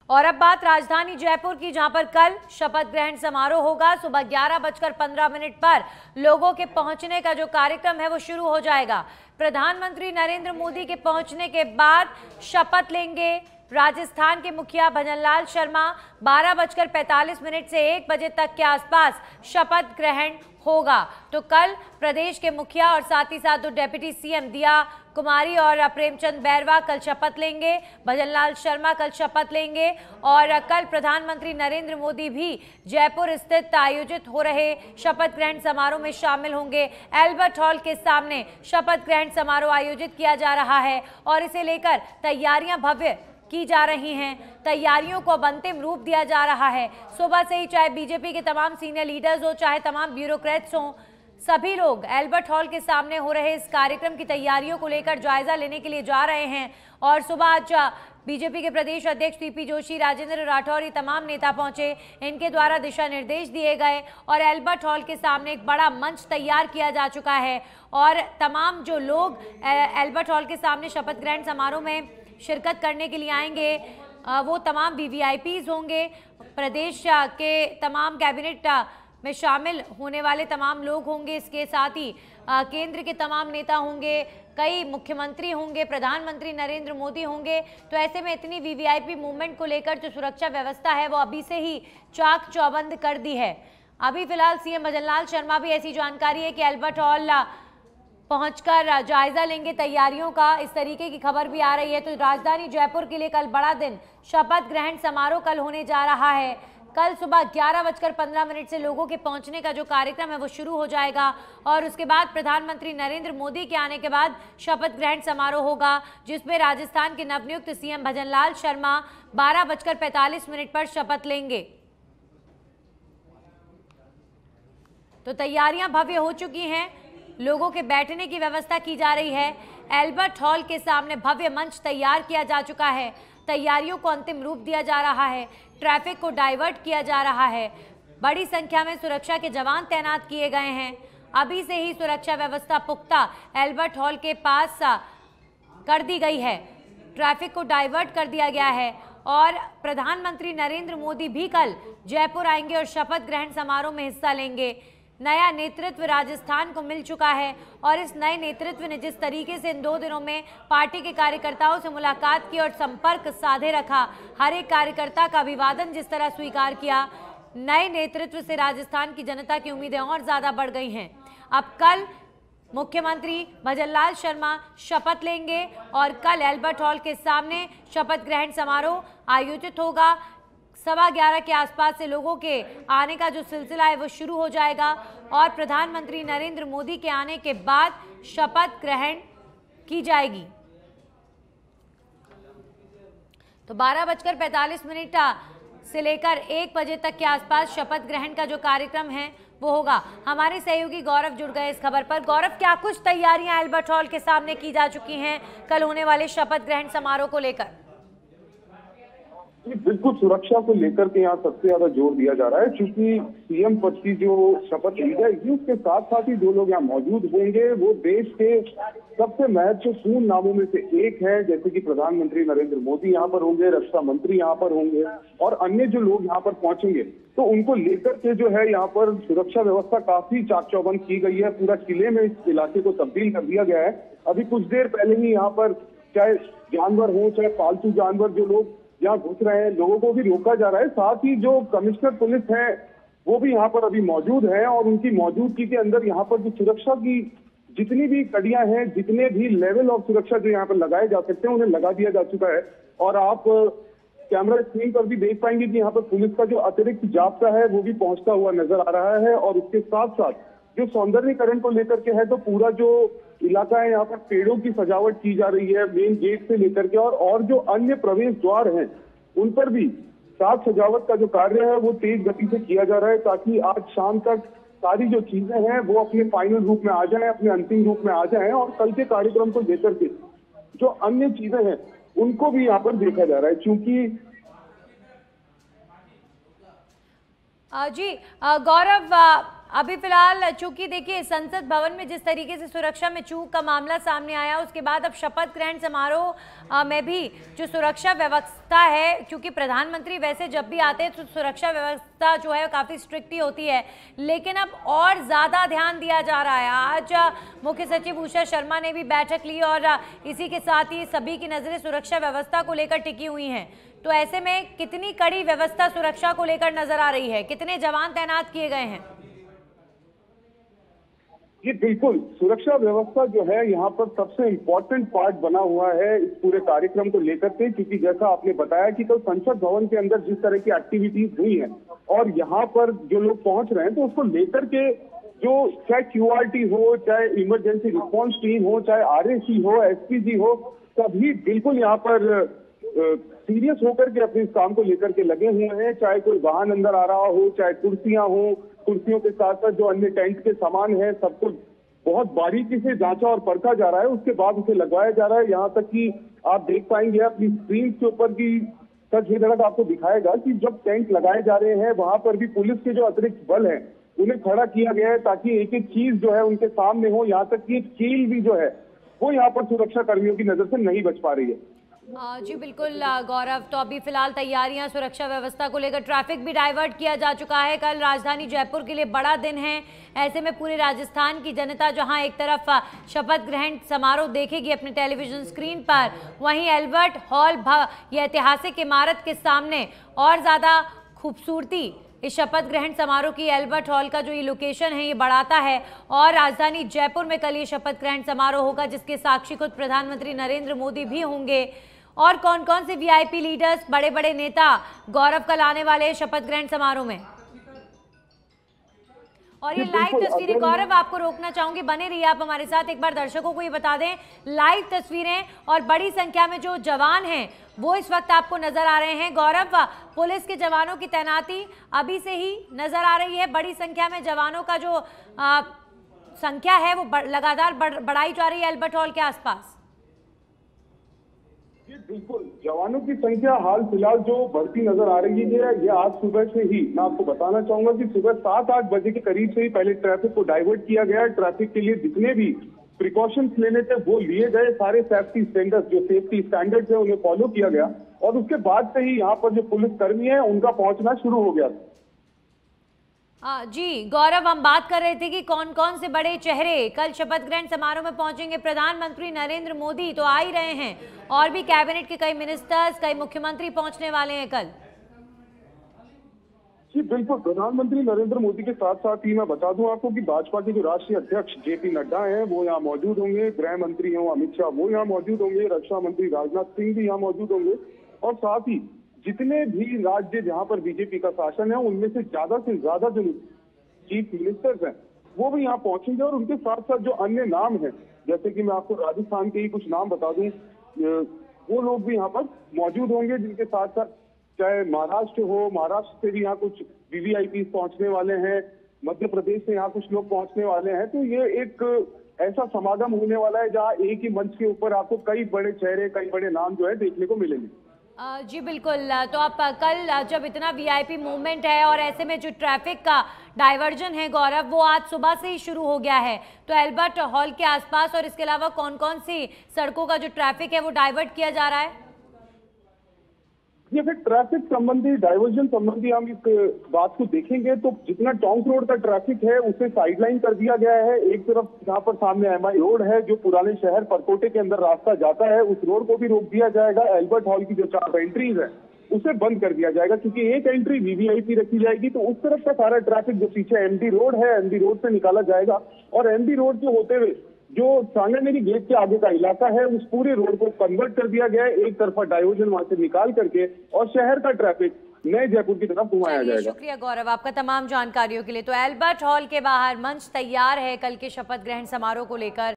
और अब बात राजधानी जयपुर की, जहां पर कल शपथ ग्रहण समारोह होगा। सुबह 11:15 पर लोगों के पहुंचने का जो कार्यक्रम है वो शुरू हो जाएगा। प्रधानमंत्री नरेंद्र मोदी के पहुंचने के बाद शपथ लेंगे राजस्थान के मुखिया भजनलाल शर्मा। 12:45 से 1 बजे तक के आसपास शपथ ग्रहण होगा। तो कल प्रदेश के मुखिया और साथ ही साथ डिप्टी सीएम दिया कुमारी और प्रेमचंद बैरवा कल शपथ लेंगे। भजनलाल शर्मा कल शपथ लेंगे और कल प्रधानमंत्री नरेंद्र मोदी भी जयपुर स्थित आयोजित हो रहे शपथ ग्रहण समारोह में शामिल होंगे। एल्बर्ट हॉल के सामने शपथ ग्रहण समारोह आयोजित किया जा रहा है और इसे लेकर तैयारियां भव्य की जा रही हैं। तैयारियों को अब अंतिम रूप दिया जा रहा है। सुबह से ही चाहे बीजेपी के तमाम सीनियर लीडर्स हो, चाहे तमाम ब्यूरोक्रेट्स हों, सभी लोग एल्बर्ट हॉल के सामने हो रहे इस कार्यक्रम की तैयारियों को लेकर जायजा लेने के लिए जा रहे हैं। और सुबह आज बीजेपी के प्रदेश अध्यक्ष टीपी जोशी, राजेंद्र राठौर, ये तमाम नेता पहुंचे। इनके द्वारा दिशा निर्देश दिए गए और एल्बर्ट हॉल के सामने एक बड़ा मंच तैयार किया जा चुका है और तमाम जो लोग एल्बर्ट हॉल के सामने शपथ ग्रहण समारोह में शिरकत करने के लिए आएंगे वो तमाम वीवीआईपीज होंगे। प्रदेश के तमाम कैबिनेट में शामिल होने वाले तमाम लोग होंगे। इसके साथ ही केंद्र के तमाम नेता होंगे, कई मुख्यमंत्री होंगे, प्रधानमंत्री नरेंद्र मोदी होंगे। तो ऐसे में इतनी वीवीआईपी मूवमेंट को लेकर जो सुरक्षा व्यवस्था है वो अभी से ही चाक चौबंद कर दी है। अभी फिलहाल सीएम भजनलाल शर्मा भी ऐसी जानकारी है कि एल्बर्ट हॉल पहुंचकर जायजा लेंगे तैयारियों का, इस तरीके की खबर भी आ रही है। तो राजधानी जयपुर के लिए कल बड़ा दिन, शपथ ग्रहण समारोह कल होने जा रहा है। कल सुबह 11:15 से लोगों के पहुंचने का जो कार्यक्रम है वो शुरू हो जाएगा और उसके बाद प्रधानमंत्री नरेंद्र मोदी के आने के बाद शपथ ग्रहण समारोह होगा, जिसमें राजस्थान के नवनियुक्त सीएम भजनलाल शर्मा 12:45 पर शपथ लेंगे। तो तैयारियां भव्य हो चुकी हैं, लोगों के बैठने की व्यवस्था की जा रही है। एल्बर्ट हॉल के सामने भव्य मंच तैयार किया जा चुका है। तैयारियों को अंतिम रूप दिया जा रहा है, ट्रैफिक को डाइवर्ट किया जा रहा है। बड़ी संख्या में सुरक्षा के जवान तैनात किए गए हैं। अभी से ही सुरक्षा व्यवस्था पुख्ता एल्बर्ट हॉल के पास कर दी गई है, ट्रैफिक को डाइवर्ट कर दिया गया है और प्रधानमंत्री नरेंद्र मोदी भी कल जयपुर आएंगे और शपथ ग्रहण समारोह में हिस्सा लेंगे। नया नेतृत्व राजस्थान को मिल चुका है और इस नए नेतृत्व ने जिस तरीके से इन 2 दिनों में पार्टी के कार्यकर्ताओं से मुलाकात की और संपर्क साधे रखा, हर एक कार्यकर्ता का अभिवादन जिस तरह स्वीकार किया, नए नेतृत्व से राजस्थान की जनता की उम्मीदें और ज्यादा बढ़ गई हैं। अब कल मुख्यमंत्री भजनलाल शर्मा शपथ लेंगे और कल एल्बर्ट हॉल के सामने शपथ ग्रहण समारोह आयोजित होगा। 11:15 के आसपास से लोगों के आने का जो सिलसिला है वो शुरू हो जाएगा और प्रधानमंत्री नरेंद्र मोदी के आने के बाद शपथ ग्रहण की जाएगी। तो 12:45 से लेकर 1 बजे तक के आसपास शपथ ग्रहण का जो कार्यक्रम है वो होगा। हमारे सहयोगी गौरव जुड़ गए इस खबर पर। गौरव, क्या कुछ तैयारियां एल्बर्ट हॉल के सामने की जा चुकी हैं कल होने वाले शपथ ग्रहण समारोह को लेकर? बिल्कुल, सुरक्षा को लेकर के यहाँ सबसे ज्यादा जोर दिया जा रहा है, क्योंकि सीएम पद की जो शपथ ली जाएगी उसके साथ साथ ही 2 लोग यहाँ मौजूद होंगे। वो देश के सबसे महत्वपूर्ण नामों में से एक है, जैसे कि प्रधानमंत्री नरेंद्र मोदी यहाँ पर होंगे, रक्षा मंत्री यहाँ पर होंगे और अन्य जो लोग यहाँ पर पहुंचेंगे। तो उनको लेकर के जो है यहाँ पर सुरक्षा व्यवस्था काफी चाक चौबंद की गई है। पूरा किले में इस इलाके को तब्दील कर दिया गया है। अभी कुछ देर पहले ही यहाँ पर चाहे जानवर हो, चाहे पालतू जानवर, जो लोग यहाँ घुस रहे हैं, लोगों को भी रोका जा रहा है। साथ ही जो कमिश्नर पुलिस है वो भी यहाँ पर अभी मौजूद है और उनकी मौजूदगी के अंदर यहाँ पर जो सुरक्षा की जितनी भी कड़ियां हैं, जितने भी लेवल ऑफ सुरक्षा जो यहाँ पर लगाए जा सकते हैं उन्हें लगा दिया जा चुका है। और आप कैमरा स्क्रीन पर भी देख पाएंगे कि यहाँ पर पुलिस का जो अतिरिक्त जाब्ता है वो भी पहुंचता हुआ नजर आ रहा है। और उसके साथ साथ जो सौंदर्यीकरण को लेकर के है, तो पूरा जो इलाका है यहाँ पर पेड़ों की सजावट की जा रही है, मेन गेट से लेकर के और जो अन्य प्रवेश द्वार हैं उन पर भी साज सजावट का जो कार्य है वो तेज गति से किया जा रहा है, ताकि आज शाम तक सारी जो चीजें हैं वो अपने फाइनल रूप में आ जाएं, अपने अंतिम रूप में आ जाएं और कल के कार्यक्रम को लेकर के जो अन्य चीजें हैं उनको भी यहाँ पर देखा जा रहा है। क्योंकि जी गौरव, अभी फिलहाल चूंकि देखिए संसद भवन में जिस तरीके से सुरक्षा में चूक का मामला सामने आया, उसके बाद अब शपथ ग्रहण समारोह में भी जो सुरक्षा व्यवस्था है, क्योंकि प्रधानमंत्री वैसे जब भी आते हैं तो सुरक्षा व्यवस्था जो है काफी स्ट्रिक्ट ही होती है, लेकिन अब और ज्यादा ध्यान दिया जा रहा है। आज मुख्य सचिव उषा शर्मा ने भी बैठक ली और इसी के साथ ही सभी की नजरें सुरक्षा व्यवस्था को लेकर टिकी हुई हैं। तो ऐसे में कितनी कड़ी व्यवस्था सुरक्षा को लेकर नजर आ रही है, कितने जवान तैनात किए गए हैं? ये बिल्कुल सुरक्षा व्यवस्था जो है यहाँ पर सबसे इम्पोर्टेंट पार्ट बना हुआ है इस पूरे कार्यक्रम को लेकर के, क्योंकि जैसा आपने बताया कि कल संसद भवन के अंदर जिस तरह की एक्टिविटीज हुई हैं और यहाँ पर जो लोग पहुंच रहे हैं, तो उसको लेकर के जो चाहे QRT हो, चाहे इमरजेंसी रिस्पॉन्स टीम हो, चाहे RAC हो, SPG हो, सभी बिल्कुल यहाँ पर सीरियस होकर के अपने इस काम को लेकर के लगे हुए हैं। चाहे कोई वाहन अंदर आ रहा हो, चाहे कुर्सियां हो, कुर्सियों के साथ साथ जो अन्य टेंट के सामान है, सब कुछ बहुत बारीकी से जांचा और परखा जा रहा है। उसके बाद उसे लगवाया जा रहा है। यहाँ तक कि आप देख पाएंगे अपनी स्क्रीन के ऊपर की तस्वीर आपको दिखाएगा कि जब टेंट लगाए जा रहे हैं, वहां पर भी पुलिस के जो अतिरिक्त बल है उन्हें खड़ा किया गया है ताकि एक एक चीज जो है उनके सामने हो। यहाँ तक कि एक कील भी जो है वो यहाँ पर सुरक्षा कर्मियों की नजर से नहीं बच पा रही है। जी बिल्कुल गौरव, तो अभी फिलहाल तैयारियां सुरक्षा व्यवस्था को लेकर, ट्रैफिक भी डाइवर्ट किया जा चुका है। कल राजधानी जयपुर के लिए बड़ा दिन है, ऐसे में पूरे राजस्थान की जनता जहां एक तरफ शपथ ग्रहण समारोह देखेगी अपने टेलीविजन स्क्रीन पर, वहीं एल्बर्ट हॉल यह ऐतिहासिक इमारत के सामने और ज्यादा खूबसूरती इस शपथ ग्रहण समारोह की एल्बर्ट हॉल का जो ये लोकेशन है ये बढ़ाता है। और राजधानी जयपुर में कल ये शपथ ग्रहण समारोह होगा जिसके साक्षी खुद प्रधानमंत्री नरेंद्र मोदी भी होंगे। और कौन कौन से VIP लीडर्स, बड़े बड़े नेता गौरव कल आने वाले शपथ ग्रहण समारोह में? और ये लाइव तस्वीरें, गौरव आपको रोकना चाहूंगी, बने रहिए आप हमारे साथ। एक बार दर्शकों को ये बता दें, लाइव तस्वीरें और बड़ी संख्या में जो जवान हैं वो इस वक्त आपको नजर आ रहे हैं। गौरव, पुलिस के जवानों की तैनाती अभी से ही नजर आ रही है, बड़ी संख्या में जवानों का जो संख्या है वो लगातार बढ़ाई जा रही है एल्बर्ट हॉल के आसपास। ये बिल्कुल जवानों की संख्या हाल फिलहाल जो बढ़ती नजर आ रही है, ये आज सुबह से ही मैं आपको बताना चाहूंगा कि सुबह 7-8 बजे के करीब से ही पहले ट्रैफिक को डाइवर्ट किया गया। ट्रैफिक के लिए जितने भी प्रिकॉशंस लेने थे वो लिए गए, सारे सेफ्टी स्टैंडर्ड्स जो सेफ्टी स्टैंडर्ड्स है उन्हें फॉलो किया गया और उसके बाद से ही यहाँ पर जो पुलिस कर्मी है उनका पहुंचना शुरू हो गया। जी गौरव, हम बात कर रहे थे कि कौन कौन से बड़े चेहरे कल शपथ ग्रहण समारोह में पहुंचेंगे। प्रधानमंत्री नरेंद्र मोदी तो आ ही रहे हैं और भी कैबिनेट के कई मिनिस्टर्स, कई मुख्यमंत्री पहुंचने वाले हैं कल। जी बिल्कुल, प्रधानमंत्री नरेंद्र मोदी के साथ साथ ही मैं बता दूं आपको कि भाजपा के जो राष्ट्रीय अध्यक्ष JP नड्डा हैं वो यहाँ मौजूद होंगे, गृह मंत्री हैं अमित शाह वो यहाँ मौजूद होंगे, रक्षा मंत्री राजनाथ सिंह भी यहाँ मौजूद होंगे और साथ ही जितने भी राज्य जहां पर बीजेपी का शासन है उनमें से ज्यादा जो चीफ मिनिस्टर्स हैं वो भी यहाँ पहुंचेंगे। और उनके साथ साथ जो अन्य नाम हैं, जैसे कि मैं आपको राजस्थान के ही कुछ नाम बता दूं, वो लोग भी यहाँ पर मौजूद होंगे, जिनके साथ साथ चाहे महाराष्ट्र हो, महाराष्ट्र से भी यहाँ कुछ VVIP पहुंचने वाले हैं, मध्य प्रदेश से यहाँ कुछ लोग पहुंचने वाले हैं। तो ये एक ऐसा समागम होने वाला है जहाँ एक ही मंच के ऊपर आपको कई बड़े चेहरे, कई बड़े नाम जो है देखने को मिलेंगे। जी बिल्कुल, तो आप कल जब इतना VIP मूवमेंट है और ऐसे में जो ट्रैफिक का डाइवर्जन है गौरव वो आज सुबह से ही शुरू हो गया है, तो एल्बर्ट हॉल के आसपास और इसके अलावा कौन कौन सी सड़कों का जो ट्रैफिक है वो डाइवर्ट किया जा रहा है? ये फिर ट्रैफिक संबंधी, डाइवर्जन संबंधी हम इस बात को देखेंगे तो जितना टोंक रोड का ट्रैफिक है उसे साइडलाइन कर दिया गया है। एक तरफ जहाँ पर सामने MI रोड है जो पुराने शहर परकोटे के अंदर रास्ता जाता है, उस रोड को भी रोक दिया जाएगा। एल्बर्ट हॉल की जो 4 एंट्रीज है उसे बंद कर दिया जाएगा क्योंकि एक एंट्री VVIP रखी जाएगी। तो उस तरफ का सारा ट्रैफिक जो पीछे MD रोड है, MD रोड से निकाला जाएगा और MD रोड से होते हुए जो सांगानेरी गेट के आगे का इलाका है उस पूरे रोड को कन्वर्ट कर दिया गया है, एक तरफा डाइवर्जन वहां से निकाल करके और शहर का ट्रैफिक नए जयपुर की तरफ घुमाया जाएगा। शुक्रिया गौरव आपका तमाम जानकारियों के लिए। तो एल्बर्ट हॉल के बाहर मंच तैयार है कल के शपथ ग्रहण समारोह को लेकर।